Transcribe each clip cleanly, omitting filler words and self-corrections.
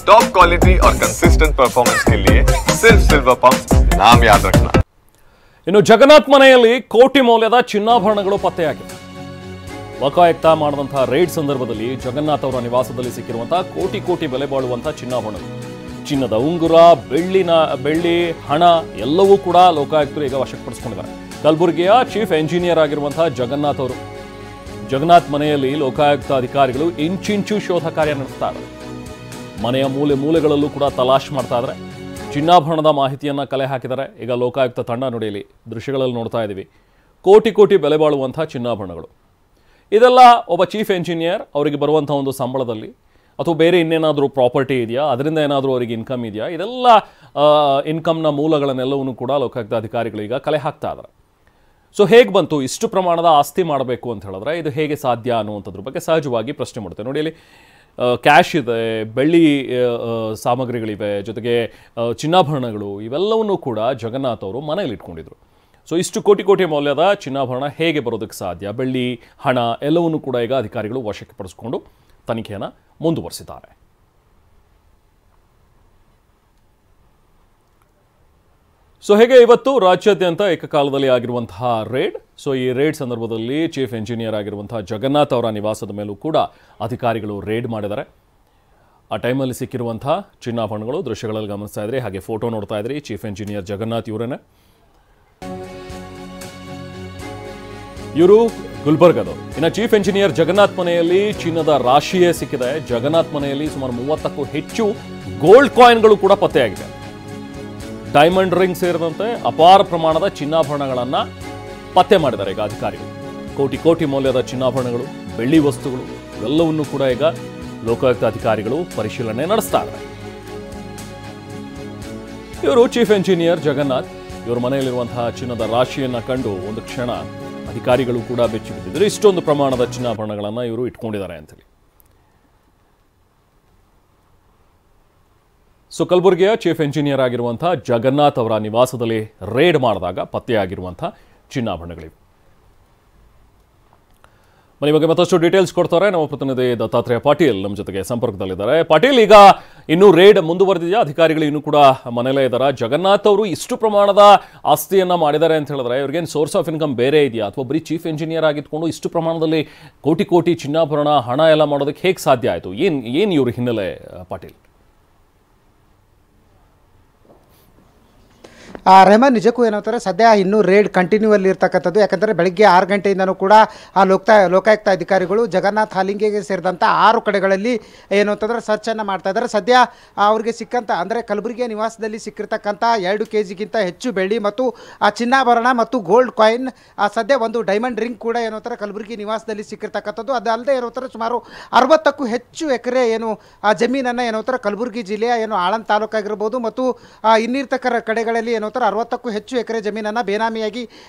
Top quality और consistent performance के लिए सिर्फ सिल्वर पंप नाम याद रखना। ಇನ್ನು ಜಗನ್ನಾಥ್ ಮನೆಯಲ್ಲಿ ಕೋಟಿ ಮೌಲ್ಯದ ಚಿನ್ನಾಭರಣಗಳು ಪತ್ತೆಯಾಗಿವೆ. ಲೋಕಾಯುಕ್ತ ಮಾಡಿದಂತಹ ರೈಡ್ ಸಂದರ್ಭದಲ್ಲಿ ಜಗನ್ನಾಥ್ ಅವರ ನಿವಾಸದಲ್ಲಿ ಸಿಕ್ಕಿರುವಂತಹ ಕೋಟಿ ಬೆಲೆ ಬಾಳುವಂತಹ ಚಿನ್ನಾಭರಣಗಳು, ಚಿನ್ನದ ಉಂಗುರ, ಬೆಳ್ಳಿ, ಹಣ ಎಲ್ಲವೂ ಕೂಡ ಲೋಕಾಯುಕ್ತರು ಈಗ ವಶಪಡಿಸಿಕೊಂಡಿದ್ದಾರೆ. ಕಲಬುರಗಿಯ ಚೀಫ್ ಎಂಜಿನಿಯರ್ ಆಗಿರುವಂತಹ ಜಗನ್ನಾಥ್ ಅವರು ಜಗನ್ನಾಥ್ ಮನೆಯಲ್ಲಿ ಲೋಕಾಯುಕ್ತ ಅಧಿಕಾರಿಗಳು ಇಂಚಿಂಚು ಶೋಧ ಕಾರ್ಯ ನಡೆಸ್ತಾ ಇದ್ದಾರೆ. ಮನೆಯ ಮೂಲೆಗಳಲ್ಲೂ ಕೂಡ ತಲಾಶ್ ಮಾಡ್ತಾ ಇದ್ದಾರೆ. ಚಿನ್ನಾಭರಣದ ಮಾಹಿತಿಯನ್ನು ಕಲೆ ಹಾಕಿದ್ದಾರೆ. ಈಗ ಲೋಕಾಯುಕ್ತ ತಂಡ ನೋಡಿಲಿ ದೃಶ್ಯಗಳಲ್ಲಿ ನೋಡ್ತಾ ಇದ್ದೀವಿ. ಕೋಟಿ ಬೆಲೆ ಬಾಳುವಂತಹ ಚಿನ್ನಾಭರಣಗಳು. ಇದೆಲ್ಲ ಒಬ್ಬ ಚೀಫ್ ಎಂಜಿನಿಯರ್ ಅವರಿಗೆ ಬರುವಂಥ ಒಂದು ಸಂಬಳದಲ್ಲಿ ಅಥವಾ ಬೇರೆ ಇನ್ನೇನಾದರೂ ಪ್ರಾಪರ್ಟಿ ಇದೆಯಾ, ಅದರಿಂದ ಏನಾದರೂ ಅವರಿಗೆ ಇನ್ಕಮ್ ಇದೆಯಾ, ಇದೆಲ್ಲ ಇನ್ಕಮ್ನ ಮೂಲಗಳನ್ನೆಲ್ಲವನ್ನೂ ಕೂಡ ಲೋಕಾಯುಕ್ತ ಅಧಿಕಾರಿಗಳು ಈಗ ಕಲೆ ಹಾಕ್ತಾ ಇದ್ದಾರೆ. ಸೊ ಹೇಗೆ ಬಂತು ಇಷ್ಟು ಪ್ರಮಾಣದ ಆಸ್ತಿ ಮಾಡಬೇಕು ಅಂತ ಹೇಳಿದ್ರೆ ಇದು ಹೇಗೆ ಸಾಧ್ಯ ಅನ್ನುವಂಥದ್ರ ಬಗ್ಗೆ ಸಹಜವಾಗಿ ಪ್ರಶ್ನೆ ಮಾಡುತ್ತೆ. ನೋಡಿ, ಇಲ್ಲಿ ಕ್ಯಾಶ್ ಇದೆ, ಬೆಳ್ಳಿ ಸಾಮಗ್ರಿಗಳಿವೆ, ಜೊತೆಗೆ ಚಿನ್ನಾಭರಣಗಳು, ಇವೆಲ್ಲವನ್ನೂ ಕೂಡ ಜಗನ್ನಾಥ್ ಅವರು ಮನೆಯಲ್ಲಿ ಇಟ್ಕೊಂಡಿದ್ರು. ಸೊ ಇಷ್ಟು ಕೋಟಿ ಮೌಲ್ಯದ ಚಿನ್ನಾಭರಣ ಹೇಗೆ ಬರೋದಕ್ಕೆ ಸಾಧ್ಯ, ಬೆಳ್ಳಿ, ಹಣ ಎಲ್ಲವನ್ನೂ ಕೂಡ ಈಗ ಅಧಿಕಾರಿಗಳು ವಶಕ್ಕೆ ಪಡಿಸಿಕೊಂಡು ತನಿಖೆಯನ್ನು ಮುಂದುವರಿಸಿದ್ದಾರೆ. ಸೊ ಹೇಗೆ ಇವತ್ತು ರಾಜ್ಯಾದ್ಯಂತ ಏಕಕಾಲದಲ್ಲಿ ಆಗಿರುವಂತಹ ರೇಡ್. ಸೊ ಈ ರೇಡ್ ಸಂದರ್ಭದಲ್ಲಿ ಚೀಫ್ ಎಂಜಿನಿಯರ್ ಆಗಿರುವಂತಹ ಜಗನ್ನಾಥ್ ಅವರ ನಿವಾಸದ ಮೇಲೂ ಕೂಡ ಅಧಿಕಾರಿಗಳು ರೇಡ್ ಮಾಡಿದ್ದಾರೆ. ಆ ಟೈಮಲ್ಲಿ ಸಿಕ್ಕಿರುವಂತಹ ಚಿನ್ನಾಭರಣಗಳು ದೃಶ್ಯಗಳಲ್ಲಿ ಗಮನಿಸ್ತಾ ಇದ್ರಿ, ಹಾಗೆ ಫೋಟೋ ನೋಡ್ತಾ ಇದ್ರಿ. ಚೀಫ್ ಎಂಜಿನಿಯರ್ ಜಗನ್ನಾಥ್ ಇವರೇನೆ, ಇವರು ಗುಲ್ಬರ್ಗದವರು. ಇನ್ನು ಚೀಫ್ ಎಂಜಿನಿಯರ್ ಜಗನ್ನಾಥ್ ಮನೆಯಲ್ಲಿ ಚಿನ್ನದ ರಾಶಿಯೇ ಸಿಕ್ಕಿದೆ. ಜಗನ್ನಾಥ್ ಮನೆಯಲ್ಲಿ ಸುಮಾರು 30ಕ್ಕೂ ಹೆಚ್ಚು ಗೋಲ್ಡ್ ಕಾಯಿನ್ಗಳು ಕೂಡ ಪತ್ತೆಯಾಗಿದೆ. ಡೈಮಂಡ್ ರಿಂಗ್ ಸೇರಿದಂತೆ ಅಪಾರ ಪ್ರಮಾಣದ ಚಿನ್ನಾಭರಣಗಳನ್ನು ಪತ್ತೆ ಮಾಡಿದ್ದಾರೆ ಈಗ ಅಧಿಕಾರಿಗಳು. ಕೋಟಿ ಮೌಲ್ಯದ ಚಿನ್ನಾಭರಣಗಳು, ಬೆಳ್ಳಿ ವಸ್ತುಗಳು ಇವೆಲ್ಲವನ್ನೂ ಕೂಡ ಈಗ ಲೋಕಾಯುಕ್ತ ಅಧಿಕಾರಿಗಳು ಪರಿಶೀಲನೆ ನಡೆಸ್ತಾ ಇದ್ದಾರೆ. ಇವರು ಚೀಫ್ ಎಂಜಿನಿಯರ್ ಜಗನ್ನಾಥ್, ಇವರ ಮನೆಯಲ್ಲಿರುವಂತಹ ಚಿನ್ನದ ರಾಶಿಯನ್ನು ಕಂಡು ಒಂದು ಕ್ಷಣ ಅಧಿಕಾರಿಗಳು ಕೂಡ ಬೆಚ್ಚಿ ಬಿದ್ದಿದ್ರು. ಇಷ್ಟೊಂದು ಪ್ರಮಾಣದ ಚಿನ್ನಾಭರಣಗಳನ್ನು ಇವರು ಇಟ್ಕೊಂಡಿದ್ದಾರೆ ಅಂತೇಳಿ. ಸೊ ಕಲಬುರಗಿಯ ಚೀಫ್ ಎಂಜಿನಿಯರ್ ಆಗಿರುವಂತಹ ಜಗನ್ನಾಥ್ ಅವರ ನಿವಾಸದಲ್ಲಿ ರೇಡ್ ಮಾಡಿದಾಗ ಪತ್ತೆಯಾಗಿರುವಂತಹ ಚಿನ್ನಾಭರಣಗಳಿವೆ. ಮನೆ ಬಗ್ಗೆ ಮತ್ತಷ್ಟು ಡೀಟೇಲ್ಸ್ ಕೊಡ್ತಾರೆ ನಮ್ಮ ಪ್ರತಿನಿಧಿ ದತ್ತಾತ್ರೇಯ ಪಾಟೀಲ್ ನಮ್ಮ ಜೊತೆಗೆ ಸಂಪರ್ಕದಲ್ಲಿದ್ದಾರೆ. ಪಾಟೀಲ್, ಈಗ ಇನ್ನೂ ರೇಡ್ ಮುಂದುವರೆದಿದೆಯಾ? ಅಧಿಕಾರಿಗಳು ಇನ್ನೂ ಕೂಡ ಮನೆಯಲ್ಲೇ ಇದ್ದಾರೆ. ಜಗನ್ನಾಥ್ ಅವರು ಇಷ್ಟು ಪ್ರಮಾಣದ ಆಸ್ತಿಯನ್ನ ಮಾಡಿದ್ದಾರೆ ಅಂತ ಹೇಳಿದ್ರೆ ಇವ್ರಿಗೇನು ಸೋರ್ಸ್ ಆಫ್ ಇನ್ಕಮ್ ಬೇರೆ ಇದೆಯಾ, ಅಥವಾ ಬರೀ ಚೀಫ್ ಎಂಜಿನಿಯರ್ ಆಗಿದ್ಕೊಂಡು ಇಷ್ಟು ಪ್ರಮಾಣದಲ್ಲಿ ಕೋಟಿ ಚಿನ್ನಾಭರಣ, ಹಣ ಎಲ್ಲ ಮಾಡೋದಕ್ಕೆ ಹೇಗೆ ಸಾಧ್ಯ ಆಯಿತು? ಏನು ಇವ್ರ ಹಿನ್ನೆಲೆ ಪಾಟೀಲ್? ರೆಹಮಾನ್, ನಿಜಕ್ಕೂ ಏನಂತಾರೆ ಸದ್ಯ ಇನ್ನೂ ರೇಡ್ ಕಂಟಿನ್ಯೂ ಅಲ್ಲಿ ಇರ್ತಕ್ಕಂಥದ್ದು. ಯಾಕಂದರೆ ಬೆಳಗ್ಗೆ 6 ಗಂಟೆಯಿಂದನೂ ಕೂಡ ಲೋಕಾಯುಕ್ತ ಅಧಿಕಾರಿಗಳು ಜಗನ್ನಾಥ್ ಹಾಲಿಂಗೆಗೆ ಸೇರಿದಂಥ 6 ಕಡೆಗಳಲ್ಲಿ ಏನು ಅಂತಂದರೆ ಸರ್ಚನ್ನು ಮಾಡ್ತಾ ಇದ್ದಾರೆ. ಸದ್ಯ ಅವ್ರಿಗೆ ಸಿಕ್ಕಂಥ ಅಂದರೆ ಕಲಬುರಗಿಯ ನಿವಾಸದಲ್ಲಿ ಸಿಕ್ಕಿರ್ತಕ್ಕಂಥ 2 kgಗಿಂತ ಹೆಚ್ಚು ಬೆಳ್ಳಿ ಮತ್ತು ಚಿನ್ನಾಭರಣ ಮತ್ತು ಗೋಲ್ಡ್ ಕಾಯಿನ್, ಸದ್ಯ ಒಂದು ಡೈಮಂಡ್ ರಿಂಗ್ ಕೂಡ ಏನು ಅಂತಾರೆ ಕಲಬುರಗಿ ನಿವಾಸದಲ್ಲಿ ಸಿಕ್ಕಿರ್ತಕ್ಕಂಥದ್ದು. ಅದಲ್ಲದೆ ಏನು ಅಂತಾರೆ ಸುಮಾರು 60ಕ್ಕೂ ಹೆಚ್ಚು ಎಕರೆ ಏನು ಜಮೀನನ್ನು ಏನು ಅಂತಾರೆ ಕಲಬುರಗಿ ಜಿಲ್ಲೆಯ ಏನು ಆಳಂದ್ ತಾಲೂಕಾಗಿರ್ಬೋದು ಮತ್ತು ಇನ್ನಿರ್ತಕ್ಕ ಕಡೆಗಳಲ್ಲಿ ಏನು 60ಕ್ಕೂ ಹೆಚ್ಚು ಎಕರೆ ಜಮೀನನ್ನು ಬೇನಾಮಿಯಾಗಿ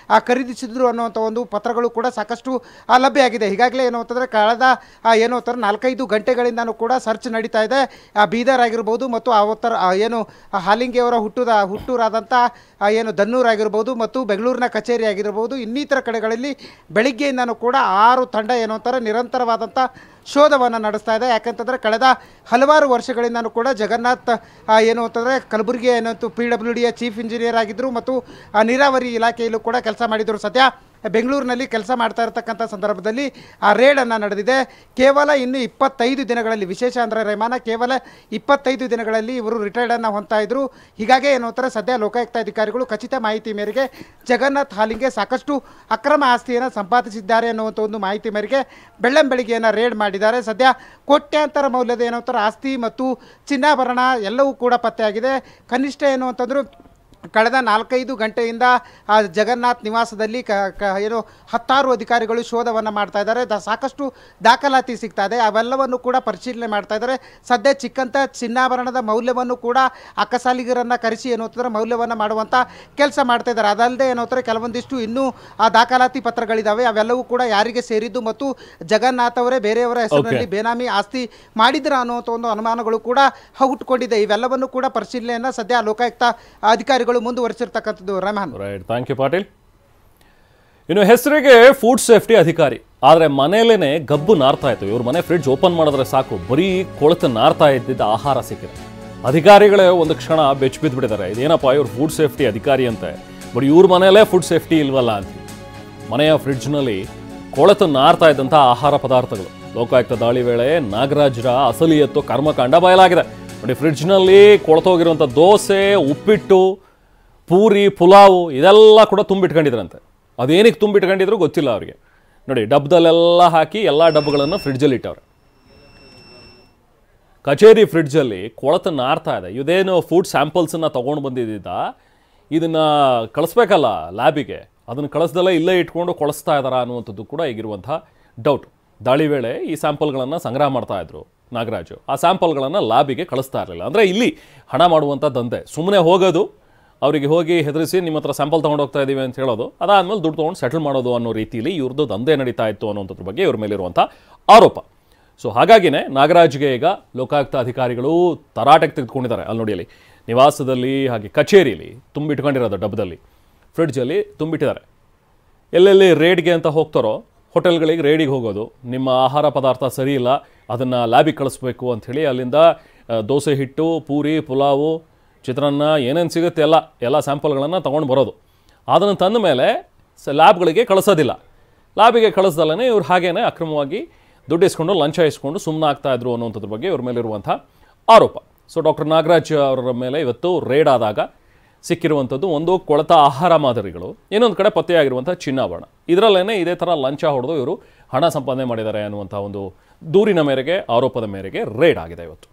ಖರೀದಿಸಿದ್ರು ಅನ್ನುವಂಥ ಒಂದು ಪತ್ರಗಳು ಕೂಡ ಸಾಕಷ್ಟು ಲಭ್ಯ ಆಗಿದೆ. ಈಗಾಗಲೇ ಏನು ಅಂತಂದರೆ ಕಳೆದ ಏನು ಅಂತಾರೆ 4-5 ಗಂಟೆಗಳಿಂದನೂ ಕೂಡ ಸರ್ಚ್ ನಡೀತಾ ಇದೆ. ಬೀದರ್ ಆಗಿರ್ಬೋದು ಮತ್ತು ಅವತ್ತರ ಏನು ಹಾಲಿಂಗೆಯವರ ಹುಟ್ಟೂರಾದಂಥ ಏನು ದನ್ನೂರು ಆಗಿರ್ಬೋದು ಮತ್ತು ಬೆಂಗಳೂರಿನ ಕಚೇರಿ ಆಗಿರ್ಬೋದು, ಇನ್ನಿತರ ಕಡೆಗಳಲ್ಲಿ ಬೆಳಿಗ್ಗೆಯಿಂದನೂ ಕೂಡ 6 ತಂಡ ಏನು ಅಂತಾರೆ ನಿರಂತರವಾದಂಥ ಶೋಧವನ್ನು ನಡೆಸ್ತಾ ಇದೆ. ಯಾಕಂತಂದರೆ ಕಳೆದ ಹಲವಾರು ವರ್ಷಗಳಿಂದನೂ ಕೂಡ ಜಗನ್ನಾಥ್ ಏನು ಅಂತಂದರೆ ಕಲಬುರಗಿ ಏನಂತೂ PWDಯ ಚೀಫ್ ಇಂಜಿನಿಯರ್ ಆಗಿದ್ದರು ಮತ್ತು ನೀರಾವರಿ ಇಲಾಖೆಯಲ್ಲೂ ಕೂಡ ಕೆಲಸ ಮಾಡಿದರು. ಸದ್ಯ ಬೆಂಗಳೂರಿನಲ್ಲಿ ಕೆಲಸ ಮಾಡ್ತಾ ಇರತಕ್ಕಂಥ ಸಂದರ್ಭದಲ್ಲಿ ರೇಡನ್ನು ನಡೆದಿದೆ. ಕೇವಲ ಇನ್ನು 25 ದಿನಗಳಲ್ಲಿ, ವಿಶೇಷ ಅಂದರೆ ರೆಹಮಾನ, ಕೇವಲ 25 ದಿನಗಳಲ್ಲಿ ಇವರು ರಿಟೈರ್ಡನ್ನು ಹೊಂದ್ತಾ ಇದ್ದರು. ಹೀಗಾಗಿ ಏನು ಅಂತಾರೆ ಸದ್ಯ ಲೋಕಾಯುಕ್ತ ಅಧಿಕಾರಿಗಳು ಖಚಿತ ಮಾಹಿತಿ ಮೇರೆಗೆ ಜಗನ್ನಾಥ್ ಹಾಲಿಂಗೆ ಸಾಕಷ್ಟು ಅಕ್ರಮ ಆಸ್ತಿಯನ್ನು ಸಂಪಾದಿಸಿದ್ದಾರೆ ಅನ್ನುವಂಥ ಒಂದು ಮಾಹಿತಿ ಮೇರೆಗೆ ಬೆಳ್ಳಂಬೆಳಿಗ್ಗೆಯನ್ನು ರೇಡ್ ಮಾಡಿದ್ದಾರೆ. ಸದ್ಯ ಕೋಟ್ಯಾಂತರ ಮೌಲ್ಯದ ಏನು ಅಂತಾರೆ ಆಸ್ತಿ ಮತ್ತು ಚಿನ್ನಾಭರಣ ಎಲ್ಲವೂ ಕೂಡ ಪತ್ತೆಯಾಗಿದೆ. ಕನಿಷ್ಠ ಏನು ಅಂತಂದರೂ ಕಳೆದ 4-5 ಗಂಟೆಯಿಂದ ಜಗನ್ನಾಥ್ ನಿವಾಸದಲ್ಲಿ ಏನು 10 ಅಧಿಕಾರಿಗಳು ಶೋಧವನ್ನು ಮಾಡ್ತಾ ಇದ್ದಾರೆ. ಸಾಕಷ್ಟು ದಾಖಲಾತಿ ಸಿಗ್ತಾ ಇದೆ, ಅವೆಲ್ಲವನ್ನು ಕೂಡ ಪರಿಶೀಲನೆ ಮಾಡ್ತಾ ಇದ್ದಾರೆ. ಸದ್ಯ ಚಿಕ್ಕಂಥ ಚಿನ್ನಾಭರಣದ ಮೌಲ್ಯವನ್ನು ಕೂಡ ಅಕ್ಕಸಾಲಿಗರನ್ನು ಕರೆಸಿ ಏನು ಅಂತಂದರೆ ಮೌಲ್ಯವನ್ನು ಮಾಡುವಂಥ ಕೆಲಸ ಮಾಡ್ತಾ ಇದ್ದಾರೆ. ಅದಲ್ಲದೆ ಏನು ಅಂತಾರೆ ಕೆಲವೊಂದಿಷ್ಟು ಇನ್ನೂ ದಾಖಲಾತಿ ಪತ್ರಗಳಿದ್ದಾವೆ, ಅವೆಲ್ಲವೂ ಕೂಡ ಯಾರಿಗೆ ಸೇರಿದ್ದು ಮತ್ತು ಜಗನ್ನಾಥ್ ಅವರೇ ಬೇರೆಯವರ ಹೆಸರಿನಲ್ಲಿ ಬೇನಾಮಿ ಆಸ್ತಿ ಮಾಡಿದ್ರ ಅನ್ನುವಂಥ ಒಂದು ಅನುಮಾನಗಳು ಕೂಡ ಹುಟ್ಟುಕೊಂಡಿದೆ. ಇವೆಲ್ಲವನ್ನು ಕೂಡ ಪರಿಶೀಲನೆಯನ್ನು ಸದ್ಯ ಲೋಕಾಯುಕ್ತ ಅಧಿಕಾರಿಗಳು ಮುಂದುವರಿಸಿರ್ತಕ್ಕಂಥದ್ದು. Rehman, right, thank you Patil. ಇನ್ನು ಹೆಸರಿಗೆ ಫುಡ್ ಸೇಫ್ಟಿ ಅಧಿಕಾರಿ, ಆದರೆ ಮನೆಯಲ್ಲೇ ಗಬ್ಬು ನಾರ್ತಾ ಇತ್ತು. ಇವ್ರ ಮನೆ ಫ್ರಿಡ್ಜ್ ಓಪನ್ ಮಾಡಿದ್ರೆ ಸಾಕು, ಬರೀ ಕೊಳೆತು ನಾರ್ತಾ ಇದ್ದಿದ್ದ ಆಹಾರ ಸಿಕ್ಕಿದೆ. ಅಧಿಕಾರಿಗಳೇ ಒಂದು ಕ್ಷಣ ಬೆಚ್ಚ ಬಿದ್ದುಬಿಟ್ಟಿದ್ದಾರೆ. ಇದೇನಪ್ಪ ಇವ್ರು ಫುಡ್ ಸೇಫ್ಟಿ ಅಧಿಕಾರಿ ಅಂತೆ, ಬಟ್ ಇವ್ರ ಮನೆಯಲ್ಲೇ ಫುಡ್ ಸೇಫ್ಟಿ ಇಲ್ವಲ್ಲ ಅಂತ. ಮನೆಯ ಫ್ರಿಡ್ಜ್ನಲ್ಲಿ ಕೊಳೆತು ನಾರ್ತಾ ಇದ್ದಂಥ ಆಹಾರ ಪದಾರ್ಥಗಳು. ಲೋಕಾಯುಕ್ತ ದಾಳಿ ವೇಳೆ ನಾಗರಾಜ್ರ ಅಸಲಿಯತ್ತು ಕರ್ಮಕಾಂಡ ಬಯಲಾಗಿದೆ. ನೋಡಿ, ಫ್ರಿಡ್ಜ್ನಲ್ಲಿ ಕೊಳೆತೋಗಿರುವಂಥ ದೋಸೆ, ಉಪ್ಪಿಟ್ಟು, ಪೂರಿ, ಪುಲಾವು ಇದೆಲ್ಲ ಕೂಡ ತುಂಬಿಟ್ಕೊಂಡಿದ್ರಂತೆ. ಅದೇನಕ್ಕೆ ತುಂಬಿಟ್ಕೊಂಡಿದ್ರು ಗೊತ್ತಿಲ್ಲ ಅವರಿಗೆ. ನೋಡಿ, ಡಬ್ಬದಲ್ಲೆಲ್ಲ ಹಾಕಿ ಎಲ್ಲ ಡಬ್ಬಗಳನ್ನು ಫ್ರಿಡ್ಜಲ್ಲಿ ಇಟ್ಟವ್ರೆ. ಕಚೇರಿ ಫ್ರಿಡ್ಜಲ್ಲಿ ಕೊಳೆತು ನಾರ್ತಾ ಇದೆ. ಇದೇನು ಫುಡ್ ಸ್ಯಾಂಪಲ್ಸನ್ನು ತೊಗೊಂಡು ಬಂದಿದ್ದ, ಇದನ್ನು ಕಳಿಸ್ಬೇಕಲ್ಲ ಲ್ಯಾಬಿಗೆ, ಅದನ್ನು ಕಳಿಸ್ದಲ್ಲೇ ಇಲ್ಲೇ ಇಟ್ಕೊಂಡು ಕೊಳಿಸ್ತಾ ಇದ್ದಾರಾ ಅನ್ನುವಂಥದ್ದು ಕೂಡ ಈಗಿರುವಂಥ ಡೌಟ್. ದಾಳಿ ವೇಳೆ ಈ ಸ್ಯಾಂಪಲ್ಗಳನ್ನು ಸಂಗ್ರಹ ಮಾಡ್ತಾ ಇದ್ರು ನಾಗರಾಜು. ಆ ಸ್ಯಾಂಪಲ್ಗಳನ್ನು ಲ್ಯಾಬಿಗೆ ಕಳಿಸ್ತಾ ಇರಲಿಲ್ಲ. ಅಂದರೆ ಇಲ್ಲಿ ಹಣ ಮಾಡುವಂಥ ದಂಧೆ. ಸುಮ್ಮನೆ ಹೋಗೋದು, ಅವರಿಗೆ ಹೋಗಿ ಹೆದರಿಸಿ ನಿಮ್ಮ ಹತ್ರ ಸ್ಯಾಂಪಲ್ ತೊಗೊಂಡು ಹೋಗ್ತಾ ಇದ್ದೀವಿ ಅಂತ ಹೇಳೋದು, ಅದಾದಮೇಲೆ ದುಡ್ಡು ತೊಗೊಂಡು ಸೆಟಲ್ ಮಾಡೋದು ಅನ್ನೋ ರೀತಿಯಲ್ಲಿ ಇವ್ರದ್ದು ದಂಧೆ ನಡೀತಾ ಇತ್ತು ಅನ್ನೋಂಥದ್ರ ಬಗ್ಗೆ ಇವ್ರ ಮೇಲಿರುವಂಥ ಆರೋಪ. ಸೊ ಹಾಗಾಗಿನೇ ನಾಗರಾಜ್ಗೆ ಈಗ ಲೋಕಾಯುಕ್ತ ಅಧಿಕಾರಿಗಳು ತರಾಟೆಗೆ ತೆಗೆದುಕೊಂಡಿದ್ದಾರೆ. ಅಲ್ಲಿ ನೋಡಿ, ಅಲ್ಲಿ ನಿವಾಸದಲ್ಲಿ ಹಾಗೆ ಕಚೇರಿಯಲ್ಲಿ ತುಂಬಿಟ್ಕೊಂಡಿರೋದು ಡಬ್ಬದಲ್ಲಿ, ಫ್ರಿಡ್ಜಲ್ಲಿ ತುಂಬಿಟ್ಟಿದ್ದಾರೆ. ಎಲ್ಲೆಲ್ಲಿ ರೇಡ್ಗೆ ಅಂತ ಹೋಗ್ತಾರೋ ಹೋಟೆಲ್ಗಳಿಗೆ ರೇಡಿಗೆ ಹೋಗೋದು, ನಿಮ್ಮ ಆಹಾರ ಪದಾರ್ಥ ಸರಿ ಇಲ್ಲ, ಅದನ್ನು ಲ್ಯಾಬಿಗೆ ಕಳಿಸ್ಬೇಕು ಅಂಥೇಳಿ ಅಲ್ಲಿಂದ ದೋಸೆ ಹಿಟ್ಟು, ಪೂರಿ, ಪುಲಾವು, ಚಿತ್ರಾನ್ನ ಏನೇನು ಸಿಗುತ್ತೆ ಎಲ್ಲ ಸ್ಯಾಂಪಲ್ಗಳನ್ನು ತೊಗೊಂಡು ಬರೋದು. ಅದನ್ನು ತಂದ ಮೇಲೆ ಲ್ಯಾಬ್ಗಳಿಗೆ ಕಳಿಸೋದಿಲ್ಲ. ಲ್ಯಾಬಿಗೆ ಕಳಿಸ್ದಲ್ಲೇ ಇವ್ರು ಹಾಗೇನೆ ಅಕ್ರಮವಾಗಿ ದುಡ್ಡು ಇಸ್ಕೊಂಡು ಲಂಚ ಇಸ್ಕೊಂಡು ಸುಮ್ಮನೆ ಆಗ್ತಾಯಿದ್ರು ಅನ್ನೋಂಥದ್ರ ಬಗ್ಗೆ ಇವ್ರ ಮೇಲಿರುವಂಥ ಆರೋಪ. ಸೊ ಡಾಕ್ಟರ್ ನಾಗರಾಜ್ ಅವರ ಮೇಲೆ ಇವತ್ತು ರೇಡ್ ಆದಾಗ ಸಿಕ್ಕಿರುವಂಥದ್ದು ಒಂದು ಕೊಳೆತ ಆಹಾರ ಮಾದರಿಗಳು, ಇನ್ನೊಂದು ಕಡೆ ಪತ್ತೆಯಾಗಿರುವಂಥ ಚಿನ್ನಾಭರಣ. ಇದರಲ್ಲೇ ಇದೇ ಥರ ಲಂಚ ಹೊಡೆದು ಇವರು ಹಣ ಸಂಪಾದನೆ ಮಾಡಿದ್ದಾರೆ ಅನ್ನುವಂಥ ಒಂದು ದೂರಿನ ಮೇರೆಗೆ, ಆರೋಪದ ಮೇರೆಗೆ ರೇಡ್ ಆಗಿದೆ ಇವತ್ತು.